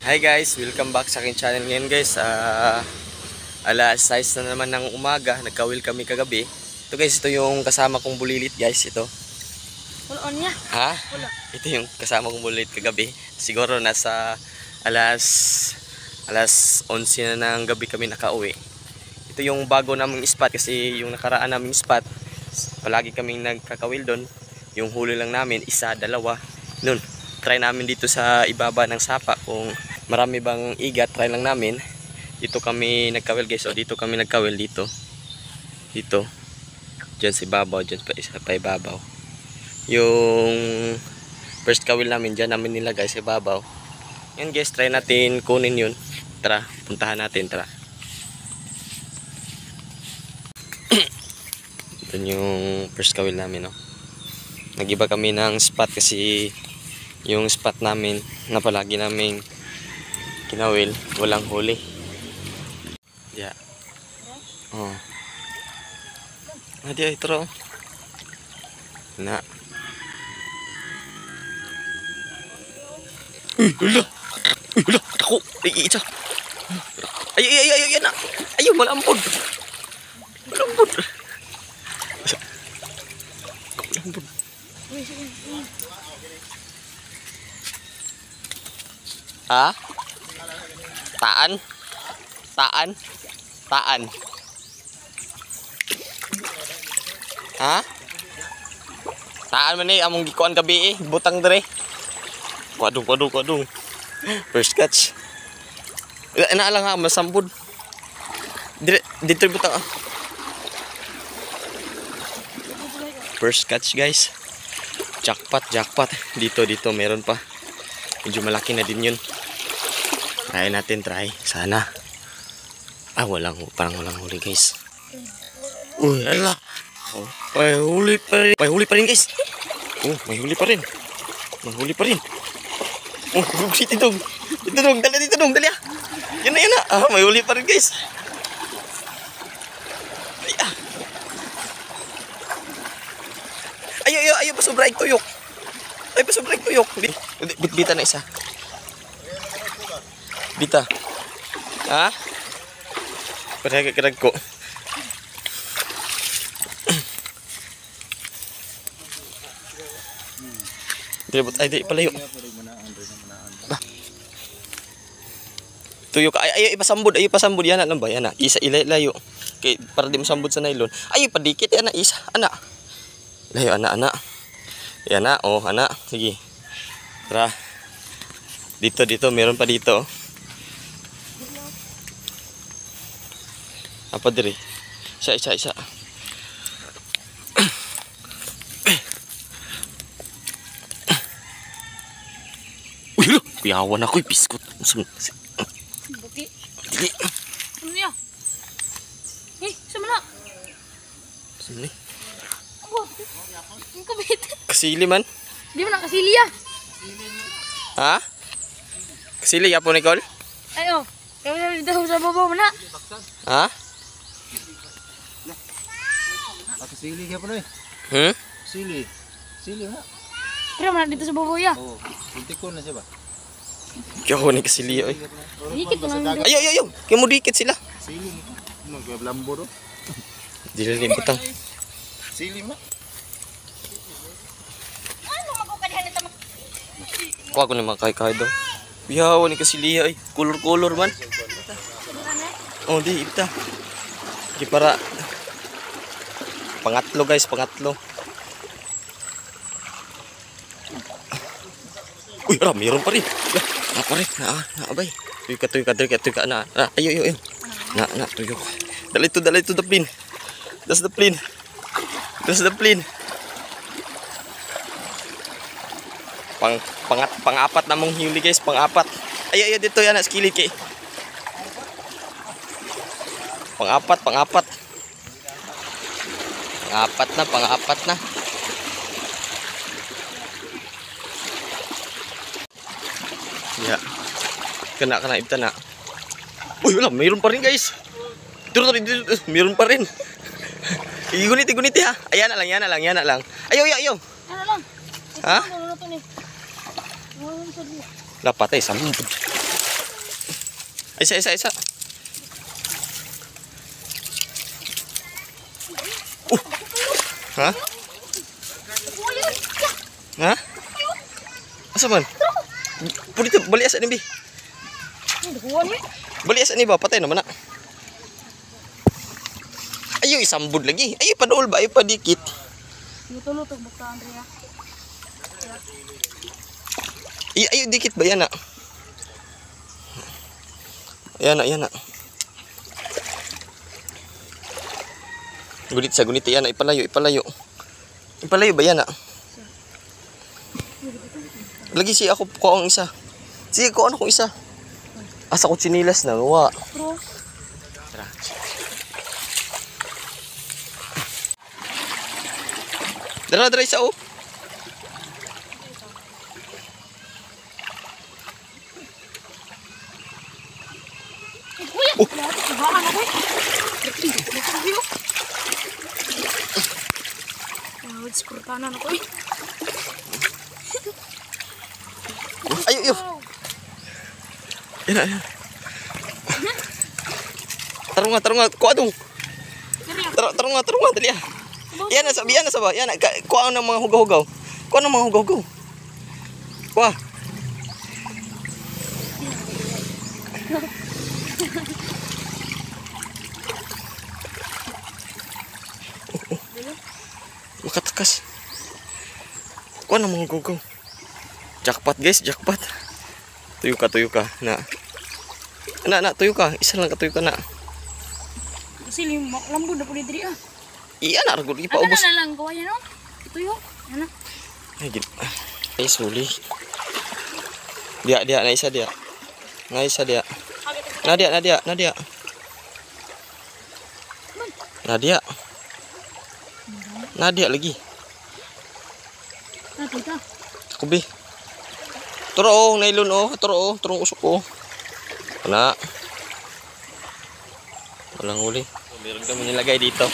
Hi guys, welcome back sa aking channel ngayon guys. Alas 6 na naman ng umaga, nagkawil kami kagabi. Ito guys, ito yung kasama kong bulilit guys, ito. Wala niya. Ha? Wala. Ito yung kasama kong bulilit kagabi. Siguro nasa alas 11 na ng gabi kami nakauwi. Ito yung bago naming spot kasi yung nakaraan naming spot, palagi kaming nagkakawil doon. Yung huli lang namin, isa, dalawa. Noon, try namin dito sa ibaba ng sapa kung marami bang igat, try lang namin. Dito kami nagkawil guys, o dito kami nagkawil dito. Dito. Diyan sa ibabaw, diyan pa isa pa ibabaw. Yung first kawil namin, diyan namin nilagay sa ibabaw. Yan guys, try natin kunin yun. Tara, puntahan natin, tara. Ito yung first kawil namin, no. Nagiba kami ng spot kasi yung spot namin na palagi namin kinawil, walang huli. Yeah. Oh. Adi ay tro. Na. Ulo. Ulo, ako. Isa. Ay na. Ayo malambot. Malambot. Malambot. Ha? Taan? Taan? Taan? Ha? Taan man eh, among gikuan gabi eh, butang dire. Wadong. First catch. Ina lang ha, masambod. Dito butang ah. First catch guys. Jackpot. Dito meron pa. Medyo malaki na din yun. Try natin, try. Sana. Parang walang huli guys. Uy, ala. Oh, may huli pa rin guys. Oh, may huli pa rin. Oh, dito dong. Dito dong, dali ah. Yan na. May huli pa rin guys. Ay, pasobra tuyok. Bita na isa. Bita. Ha? Parang ko. Di palayo. Tuyok. Ay, ipasambod yan lang ba? Yan na. Isa ilayo. Okay, para di masambod sa nylon. Ay, padikit yan na isa. Ana. Layo, ana. Yan na. Oh, ana. Sige. Tara. Dito. Meron pa dito. Apa diri? Isa. Uy, lo. Kuyawan ako. Biskot. Buti. Dili. Ano niya? Sama na. Sini. Ang kabit. Kasili man. Di mo na kasili ah. Ha? Kasili ya po Nicole? Ay oh. Kaya dito sa babo mo na. Ha? Sili ka pala eh. Sili na. Pero man dito sa babo ya. Oo. Puntikon na siya ba? Yo, ni kasili oy. Dikit lang. Ayo. Kaya mo dikit sila. Sili mo. Ano kaya lambo do? Dili butang. Sili mo. Ano magkukadihan nito? Kuha ko ni mga kay daw. Biyaw ni kasili ay. Color man. Oh, di ita. Di para pangatlo guys, Uy, meron pa rin. Abay. Tuyo ka na. Ayo. Na, tuyo. Dali to the plane. That's the plane. Pang-apat na mong huli guys, pang-apat. Ayo dito yan, skillet kay. Pang-apat. Pang-apat na. Yeah. Kena ibta na. Uy, wala, mayroon pa rin guys. Dito, mayroon pa rin. Igunit ha. Ayan na lang. Ayo. Ano lang? Ha? Ano to ni? Lapatay, sambud. Isa. Ha? Ha? Asa man? Pulito, bali asa ni bi. Bali asa ni ba? Patay naman na. Ayo isambod lagi. Ayo paduol ba? Ayo padikit. Lutong bukta Andrea. Ayo dikit ba yan na? Yan na. Gunit yan na. Ipalayo. Ipalayo ba yan na? Lagi si ako ko ang isa. Sige ko ano kung isa. Asa ko chinilas na. Wa. Bro. Tara. Dara isa oh. Kuya. Baan ako. What's kurtanan ako eh. Ayo. Yan. Tarunga. Kuha dong. Tarunga. Dali ah. Yan na sabi. Yan na. Kuha ng mga hugaw-hugaw. Kuha. Makatakas. Kuha ng mga hugaw-hugaw. Jackpot guys, jackpot. Tuyo ka. Na, tuyo ka. Isa lang ka tuyo ka na. Kasi lambo na po ni Dri ah. Iya na, ragod. Ano Ipaubos. na lang gawa yan oh. Ito yun. Ano? Ay, suli. Dia, na isa dia. Na isa dia. Nadia. Nadia lagi. Tita. Kubi. Turo nailon turong usok oh. Wala. Walang huli. Meron kami nilagay dito.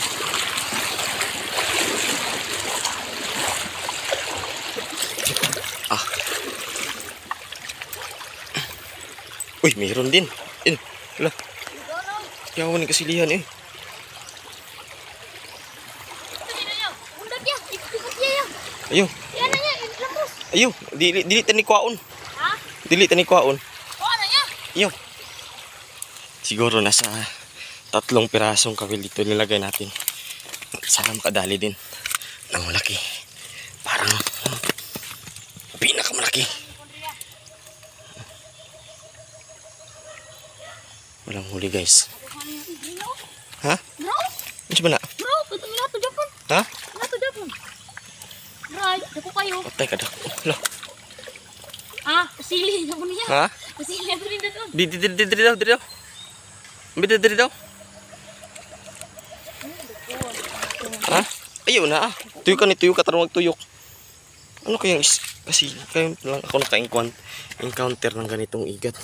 Uy, meron din. Wala. Yawan ni kasilihan eh. Ayo. Yan na niya. Lambos. Ayo, dili tani kwaon. Ha? Dili tani kwaon. O ano niya? Ayo. Siguro nasa 3 pirasong kawil dito nilagay natin. Sana makadali din ng malaki. Parang pinakamalaki. Walang huli guys. Ha? Bro. Ano ba na? Bro, ito nila to Japon. Ha? Nila to Japon. Right, ako kayo. Patay ka dako. Hala. Ah, pasili na po niya. Ha? Pasili na po rin doon. Diri daw. Diri daw. Ha? Ayaw na ah. Tuyo ka tarong magtuyok. Ano kayang kasi kayo lang ako naka-encounter ng ganitong igat.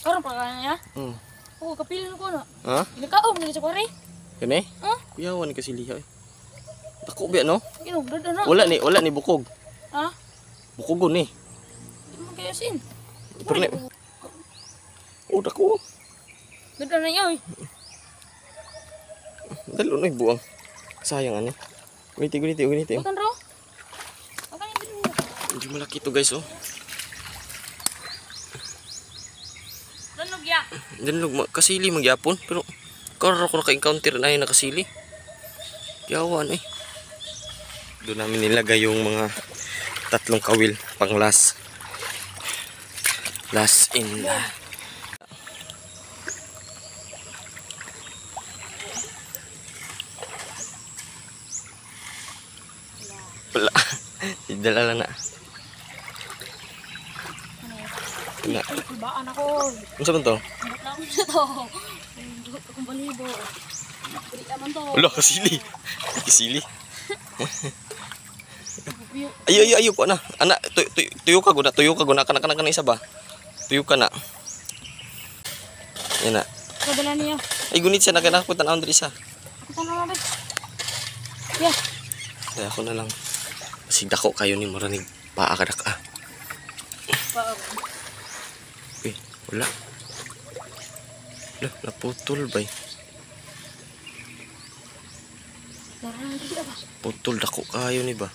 Karon pa kaya niya? Oo, kapilin ko na. Ha? Nakaom na sa pare. Kani? Ha? Kuyawan ni kasi liha eh. Dako ba no? Ino, dada na. Wala ni bukog. Ha? Bukogon ni. Ano kaya sin? Pero ni. Oh, dako. Dada na yaw. Dalo na buang. Sayang ani. Guniti. Bukan ro. Bukan ini. Hindi malaki to guys oh. Danog ya. Danlog kasili magyapon pero karo ko naka-encounter na yung nakasili. Yawan eh. Doon namin nilagay yung mga 3 kawil pang last in wala. Idala lang na. Wala. Baan ako. Ano sa to? Ambot lang na to. Dugot akong balibo. Dili naman to. Wala, kasili. Kasili. Ayo ko na. Anak, tuyo ka guna. Kana isa ba? Tuyo ka na. Yan na. Kadala niya. Ay, gunit siya. Nakanakutan ako diri isa. Kita na lang. Yeah. Kaya ako na lang. Kasi dako kayo ni Maranig. Paakadak ah. Uy, wala. Lah, naputol bay. Larang dili ba? Putol dako kayo ni ba?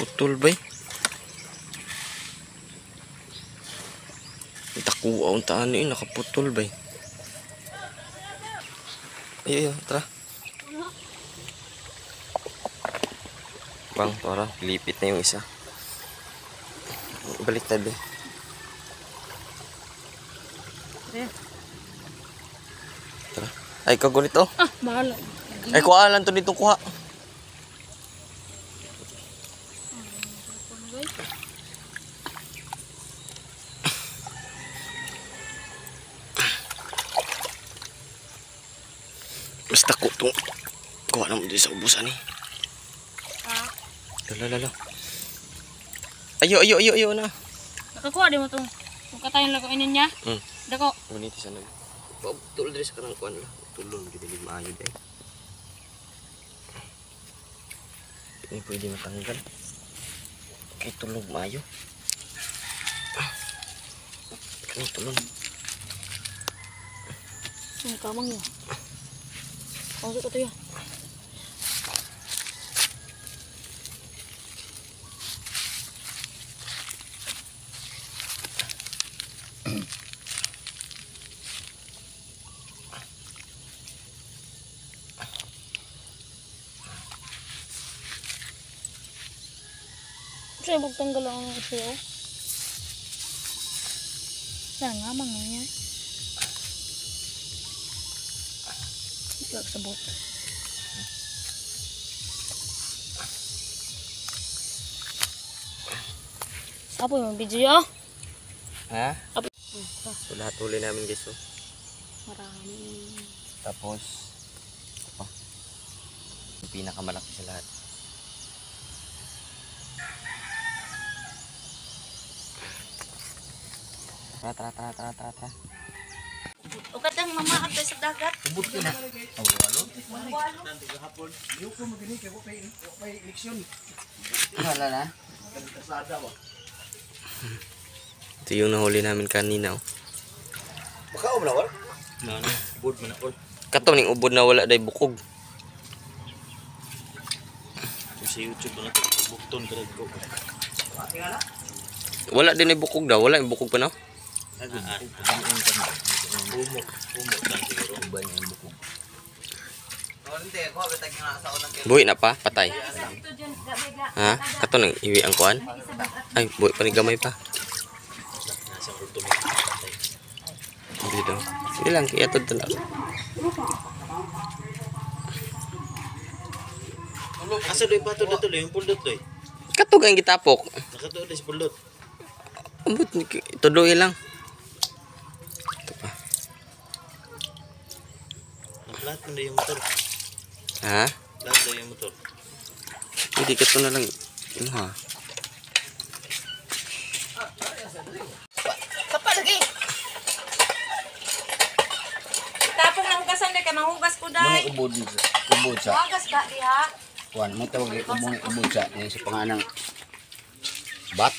Putol bay. Dako ang taan ni nakaputol bay. Ayo, tara. Bang, tara, lipit na yung isa. Baliktad eh. Tara. Ay, kagulit oh. Ah, mahal. Ay, kuha to dito kuha. Basta ko itong kuha naman dito sa ubusan eh. Ah, Lala. Ayo na. nakakuha di mo tong katayon lang ko inin niya. Dako. Ngunit isa na. Tulad rin sa karang kuhan lang. Tulong, hindi din maayo dahil. Ini pwede matanggal. Kaya tulog maayo. Kaya tulog. Ang kamang niya. Pasok ko to ya. Saya magtanggal ang siyo. Sana nga mang niya. Ito sa bot. Apa yung video? Ha? Apa? So, lahat huli namin guys. Oh. Marami. Tapos, apa? Yung pinakamalaki sa lahat. Tara. Ukat ang mamahat sa dagat. Ubod ka na. Wala na. Ito yung nahuli namin kanina. Oh. Makaom na wala? Ubod man ako. Kato ning ubod na wala day bukog. Sa YouTube na ito. Bukton ka rin ko. Wala din ay bukog daw. Wala yung bukog pa na. Umok lang siguro. Uban yung bukog. Buhi na pa, patay. Ha? Kato nang iwi ang kuan. Ay, buhi pa ni gamay pa. Nasa ultimate patay. Hindi daw. Hindi lang, kaya ito lang. Asa doy pa to dito yung puldot doy. Kato kayong gitapok. Nakatuod si puldot. Ambot, ito doy lang. Ito pa. Lahat mo na yung motor. Ha? Lahat na yung motor. Hindi, kato na lang. Ano ha? Kapal lagi. Tapong na hugasan dai kay mahugas ko dai. Ubod sa Hugas ka diha. kuan mo tawag ubod sa sa panganang bat